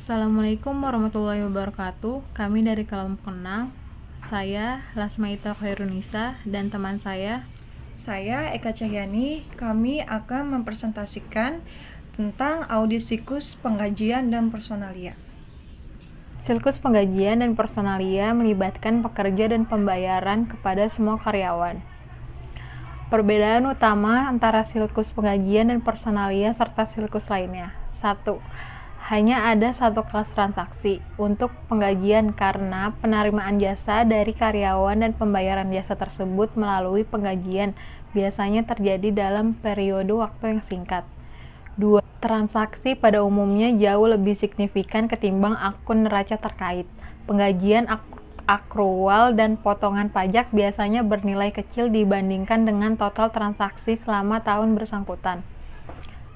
Assalamualaikum warahmatullahi wabarakatuh. Kami dari kelompok 6. Saya Lasmaita Khairunisa dan teman Saya Eka Cahyani. Kami akan mempresentasikan tentang audit siklus penggajian dan personalia. Siklus penggajian dan personalia melibatkan pekerja dan pembayaran kepada semua karyawan. Perbedaan utama antara siklus penggajian dan personalia serta siklus lainnya. 1. Hanya ada satu kelas transaksi untuk penggajian karena penerimaan jasa dari karyawan dan pembayaran jasa tersebut melalui penggajian biasanya terjadi dalam periode waktu yang singkat. 2. Transaksi pada umumnya jauh lebih signifikan ketimbang akun neraca terkait. Penggajian akrual dan potongan pajak biasanya bernilai kecil dibandingkan dengan total transaksi selama tahun bersangkutan.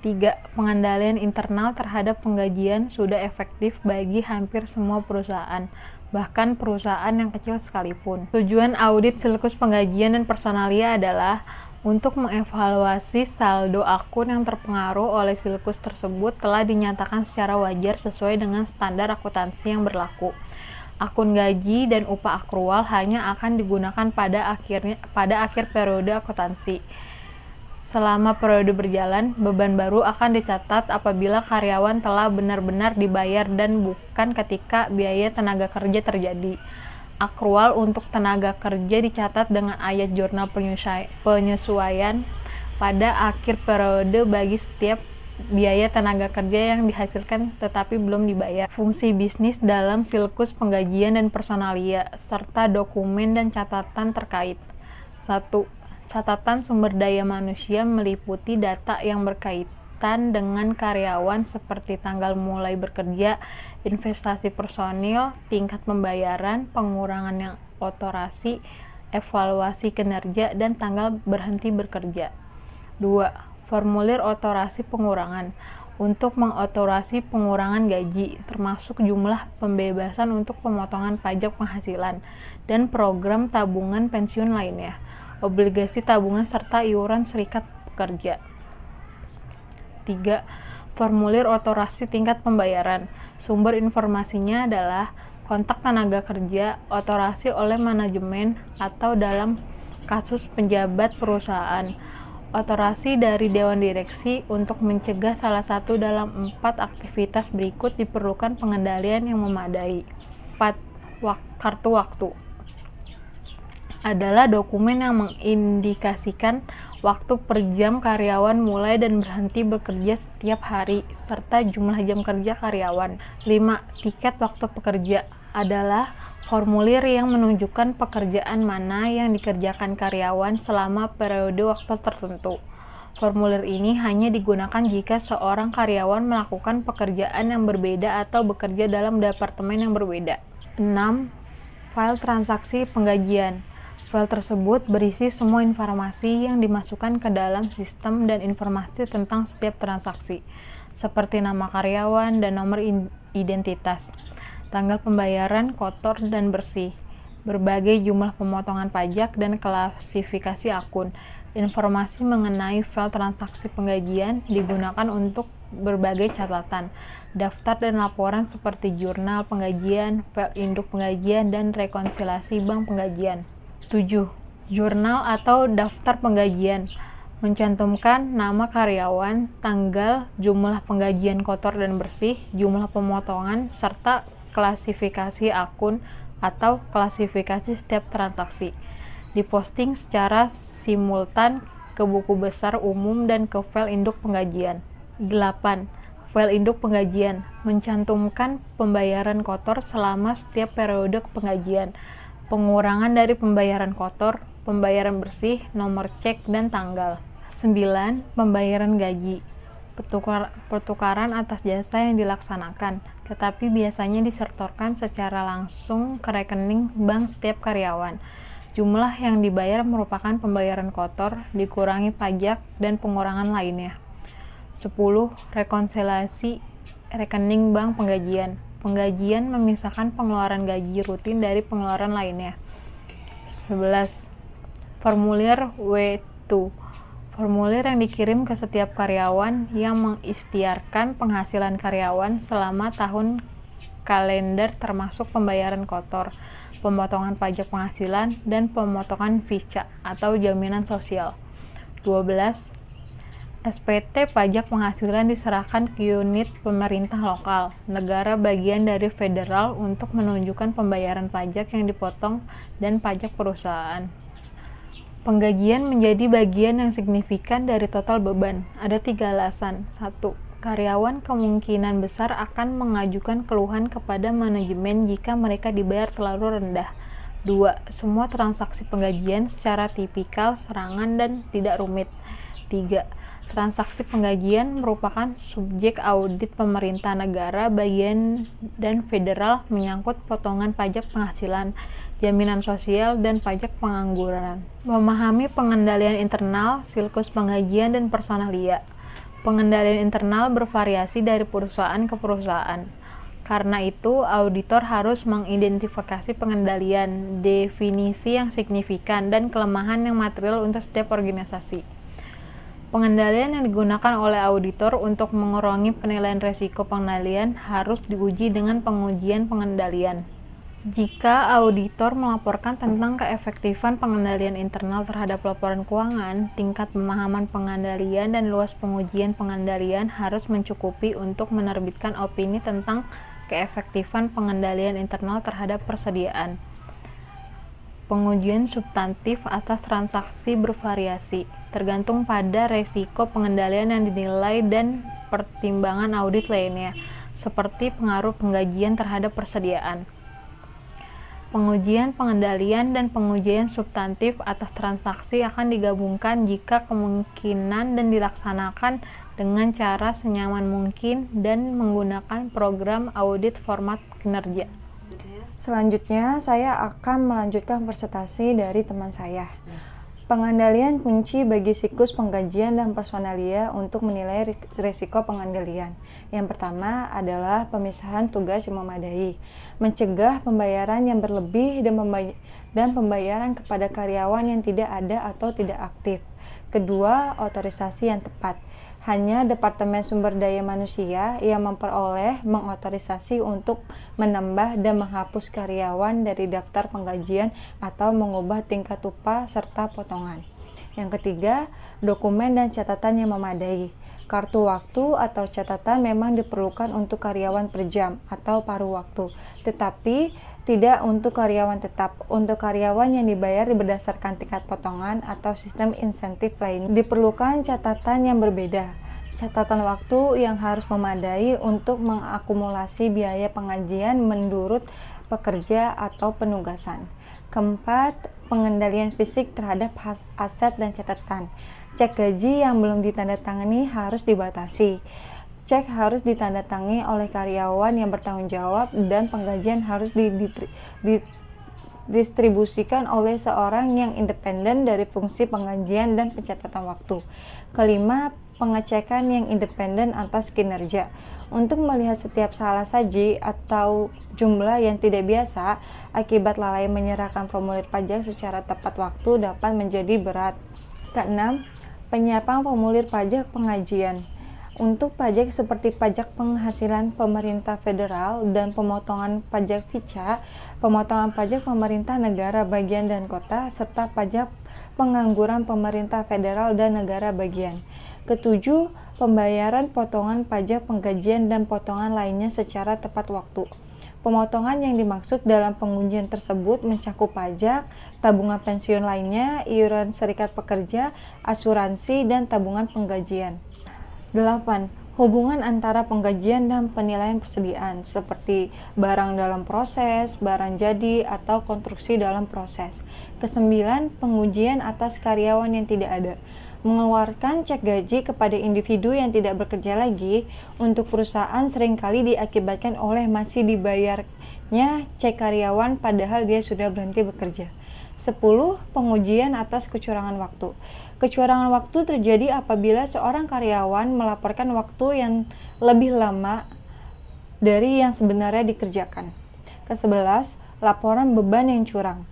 3. Pengendalian internal terhadap penggajian sudah efektif bagi hampir semua perusahaan, bahkan perusahaan yang kecil sekalipun. Tujuan audit siklus penggajian dan personalia adalah untuk mengevaluasi saldo akun yang terpengaruh oleh siklus tersebut telah dinyatakan secara wajar sesuai dengan standar akuntansi yang berlaku. Akun gaji dan upah akrual hanya akan digunakan pada akhir periode akuntansi. Selama periode berjalan, beban baru akan dicatat apabila karyawan telah benar-benar dibayar dan bukan ketika biaya tenaga kerja terjadi. Akrual untuk tenaga kerja dicatat dengan ayat jurnal penyesuaian pada akhir periode bagi setiap biaya tenaga kerja yang dihasilkan tetapi belum dibayar. Fungsi bisnis dalam siklus penggajian dan personalia, serta dokumen dan catatan terkait. 1. Catatan sumber daya manusia meliputi data yang berkaitan dengan karyawan seperti tanggal mulai bekerja, investasi personil, tingkat pembayaran, pengurangan yang otorasi, evaluasi kinerja, dan tanggal berhenti bekerja. 2. Formulir otorasi pengurangan untuk mengotorasi pengurangan gaji, termasuk jumlah pembebasan untuk pemotongan pajak penghasilan, dan program tabungan pensiun lainnya, obligasi tabungan serta iuran serikat pekerja. 3. Formulir otorasi tingkat pembayaran. Sumber informasinya adalah kontak tenaga kerja, otorasi oleh manajemen atau dalam kasus penjabat perusahaan, otorasi dari dewan direksi. Untuk mencegah salah satu dalam 4 aktivitas berikut diperlukan pengendalian yang memadai. 4. Kartu waktu adalah dokumen yang mengindikasikan waktu per jam karyawan mulai dan berhenti bekerja setiap hari, serta jumlah jam kerja karyawan. 5. Tiket waktu pekerja adalah formulir yang menunjukkan pekerjaan mana yang dikerjakan karyawan selama periode waktu tertentu. Formulir ini hanya digunakan jika seorang karyawan melakukan pekerjaan yang berbeda atau bekerja dalam departemen yang berbeda. 6. File transaksi penggajian. File tersebut berisi semua informasi yang dimasukkan ke dalam sistem dan informasi tentang setiap transaksi, seperti nama karyawan dan nomor identitas, tanggal pembayaran kotor dan bersih, berbagai jumlah pemotongan pajak dan klasifikasi akun. Informasi mengenai file transaksi penggajian digunakan untuk berbagai catatan, daftar dan laporan seperti jurnal penggajian, file induk penggajian, dan rekonsiliasi bank penggajian. 7. Jurnal atau daftar penggajian mencantumkan nama karyawan, tanggal, jumlah penggajian kotor dan bersih, jumlah pemotongan, serta klasifikasi akun atau klasifikasi setiap transaksi. Diposting secara simultan ke buku besar umum dan ke file induk penggajian. 8. File induk penggajian mencantumkan pembayaran kotor selama setiap periode penggajian, pengurangan dari pembayaran kotor, pembayaran bersih, nomor cek, dan tanggal. 9. Pembayaran gaji, pertukaran atas jasa yang dilaksanakan, tetapi biasanya disetorkan secara langsung ke rekening bank setiap karyawan. Jumlah yang dibayar merupakan pembayaran kotor, dikurangi pajak, dan pengurangan lainnya. 10. Rekonsiliasi rekening bank penggajian. Penggajian memisahkan pengeluaran gaji rutin dari pengeluaran lainnya. 11. Formulir W2 Formulir yang dikirim ke setiap karyawan yang mengikhtiarkan penghasilan karyawan selama tahun kalender termasuk pembayaran kotor, pemotongan pajak penghasilan, dan pemotongan VICA atau jaminan sosial. 12. SPT pajak penghasilan diserahkan ke unit pemerintah lokal, negara bagian dari federal untuk menunjukkan pembayaran pajak yang dipotong dan pajak perusahaan. Penggajian menjadi bagian yang signifikan dari total beban. Ada 3 alasan. 1. Karyawan kemungkinan besar akan mengajukan keluhan kepada manajemen jika mereka dibayar terlalu rendah. 2. Semua transaksi penggajian secara tipikal, serangan, dan tidak rumit. 3. Transaksi penggajian merupakan subjek audit pemerintah negara bagian dan federal menyangkut potongan pajak penghasilan, jaminan sosial, dan pajak pengangguran. Memahami pengendalian internal, siklus penggajian, dan personalia. Pengendalian internal bervariasi dari perusahaan ke perusahaan. Karena itu, auditor harus mengidentifikasi pengendalian, definisi yang signifikan, dan kelemahan yang material untuk setiap organisasi. Pengendalian yang digunakan oleh auditor untuk mengurangi penilaian risiko pengendalian harus diuji dengan pengujian pengendalian. Jika auditor melaporkan tentang keefektifan pengendalian internal terhadap laporan keuangan, tingkat pemahaman pengendalian dan luas pengujian pengendalian harus mencukupi untuk menerbitkan opini tentang keefektifan pengendalian internal terhadap persediaan. Pengujian substantif atas transaksi bervariasi, tergantung pada resiko pengendalian yang dinilai dan pertimbangan audit lainnya, seperti pengaruh penggajian terhadap persediaan. Pengujian pengendalian dan pengujian substantif atas transaksi akan digabungkan jika kemungkinan dan dilaksanakan dengan cara senyaman mungkin dan menggunakan program audit format kinerja. Selanjutnya, saya akan melanjutkan presentasi dari teman saya. Pengendalian kunci bagi siklus penggajian dan personalia untuk menilai risiko pengendalian. Yang pertama adalah pemisahan tugas yang memadai, mencegah pembayaran yang berlebih dan pembayaran kepada karyawan yang tidak ada atau tidak aktif. Kedua, otorisasi yang tepat. Hanya Departemen Sumber Daya Manusia yang mengotorisasi untuk menambah dan menghapus karyawan dari daftar penggajian atau mengubah tingkat upah serta potongan. Yang ketiga, dokumen dan catatan yang memadai. Kartu waktu atau catatan memang diperlukan untuk karyawan per jam atau paruh waktu, tetapi tidak untuk karyawan tetap. Untuk karyawan yang dibayar berdasarkan tingkat potongan atau sistem insentif lain, diperlukan catatan yang berbeda. Catatan waktu yang harus memadai untuk mengakumulasi biaya pengajian menurut pekerja atau penugasan. Keempat, pengendalian fisik terhadap aset dan catatan. Cek gaji yang belum ditandatangani harus dibatasi. Cek harus ditandatangani oleh karyawan yang bertanggung jawab dan penggajian harus didistribusikan oleh seorang yang independen dari fungsi penggajian dan pencatatan waktu. Kelima, pengecekan yang independen atas kinerja. Untuk melihat setiap salah saji atau jumlah yang tidak biasa akibat lalai menyerahkan formulir pajak secara tepat waktu dapat menjadi berat. Keenam, penyiapan formulir pajak pengajian. Untuk pajak seperti pajak penghasilan pemerintah federal dan pemotongan pajak VICA, pemotongan pajak pemerintah negara bagian dan kota, serta pajak pengangguran pemerintah federal dan negara bagian. Ketujuh, pembayaran potongan pajak penggajian dan potongan lainnya secara tepat waktu. Pemotongan yang dimaksud dalam pengujian tersebut mencakup pajak, tabungan pensiun lainnya, iuran serikat pekerja, asuransi, dan tabungan penggajian. 8. Hubungan antara penggajian dan penilaian persediaan, seperti barang dalam proses, barang jadi, atau konstruksi dalam proses. Kesembilan, pengujian atas karyawan yang tidak ada. Mengeluarkan cek gaji kepada individu yang tidak bekerja lagi untuk perusahaan seringkali diakibatkan oleh masih dibayarnya cek karyawan padahal dia sudah berhenti bekerja. 10. Pengujian atas kecurangan waktu. Kecurangan waktu terjadi apabila seorang karyawan melaporkan waktu yang lebih lama dari yang sebenarnya dikerjakan. Ke-11, laporan beban yang curang.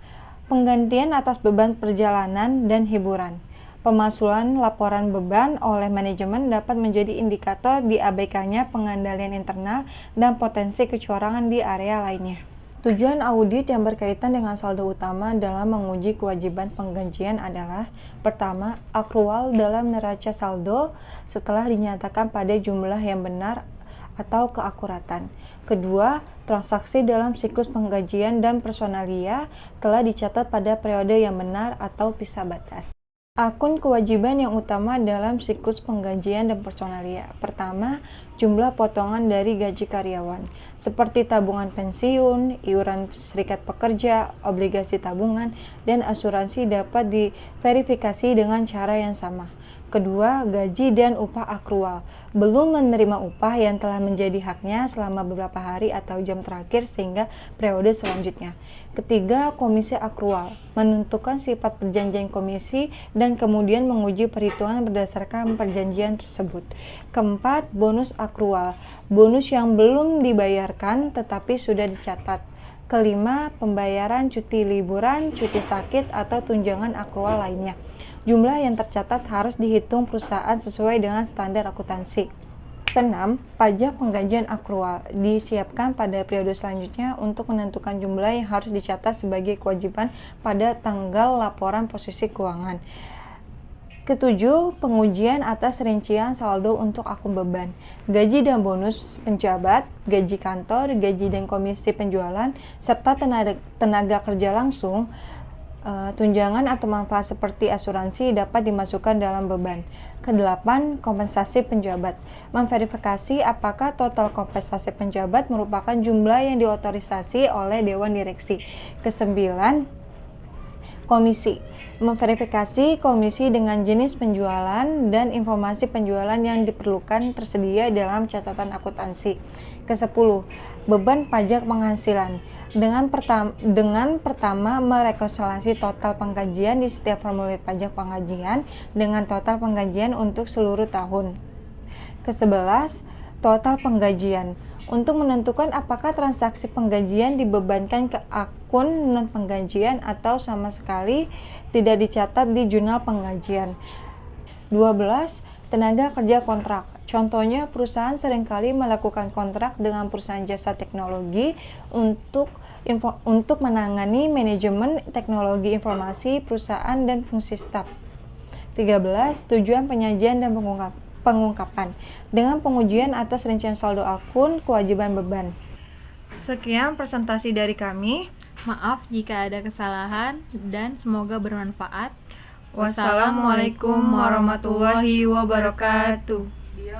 Penggantian atas beban perjalanan dan hiburan. Pemalsuan laporan beban oleh manajemen dapat menjadi indikator diabaikannya pengendalian internal dan potensi kecurangan di area lainnya. Tujuan audit yang berkaitan dengan saldo utama dalam menguji kewajiban penggajian adalah: pertama, akrual dalam neraca saldo setelah dinyatakan pada jumlah yang benar atau keakuratan. Kedua, transaksi dalam siklus penggajian dan personalia telah dicatat pada periode yang benar atau pisah batas. Akun kewajiban yang utama dalam siklus penggajian dan personalia. Pertama, jumlah potongan dari gaji karyawan, seperti tabungan pensiun, iuran serikat pekerja, obligasi tabungan, dan asuransi dapat diverifikasi dengan cara yang sama. Kedua, gaji dan upah akrual. Belum menerima upah yang telah menjadi haknya selama beberapa hari atau jam terakhir sehingga periode selanjutnya. Ketiga, komisi akrual. Menentukan sifat perjanjian komisi dan kemudian menguji perhitungan berdasarkan perjanjian tersebut. Keempat, bonus akrual. Bonus yang belum dibayarkan tetapi sudah dicatat. Kelima, pembayaran cuti liburan, cuti sakit, atau tunjangan akrual lainnya. Jumlah yang tercatat harus dihitung perusahaan sesuai dengan standar akuntansi. Keenam, pajak penggajian akrual disiapkan pada periode selanjutnya untuk menentukan jumlah yang harus dicatat sebagai kewajiban pada tanggal laporan posisi keuangan. Ketujuh, pengujian atas rincian saldo untuk akun beban, gaji dan bonus penjabat, gaji kantor, gaji dan komisi penjualan, serta tenaga kerja langsung. Tunjangan atau manfaat seperti asuransi dapat dimasukkan dalam beban. Kedelapan, kompensasi penjabat. Memverifikasi apakah total kompensasi penjabat merupakan jumlah yang diotorisasi oleh Dewan Direksi. Kesembilan, komisi. Memverifikasi komisi dengan jenis penjualan dan informasi penjualan yang diperlukan tersedia dalam catatan akuntansi. Kesepuluh, beban pajak penghasilan. Dengan pertama merekonsiliasi total penggajian di setiap formulir pajak penggajian dengan total penggajian untuk seluruh tahun. Ke-11, total penggajian. Untuk menentukan apakah transaksi penggajian dibebankan ke akun non penggajian atau sama sekali tidak dicatat di jurnal penggajian. 12, tenaga kerja kontrak. Contohnya, perusahaan seringkali melakukan kontrak dengan perusahaan jasa teknologi untuk menangani manajemen teknologi informasi perusahaan dan fungsi staf. 13. Tujuan penyajian dan pengungkapan dengan pengujian atas rincian saldo akun kewajiban beban. Sekian presentasi dari kami. Maaf jika ada kesalahan dan semoga bermanfaat. Wassalamualaikum warahmatullahi wabarakatuh.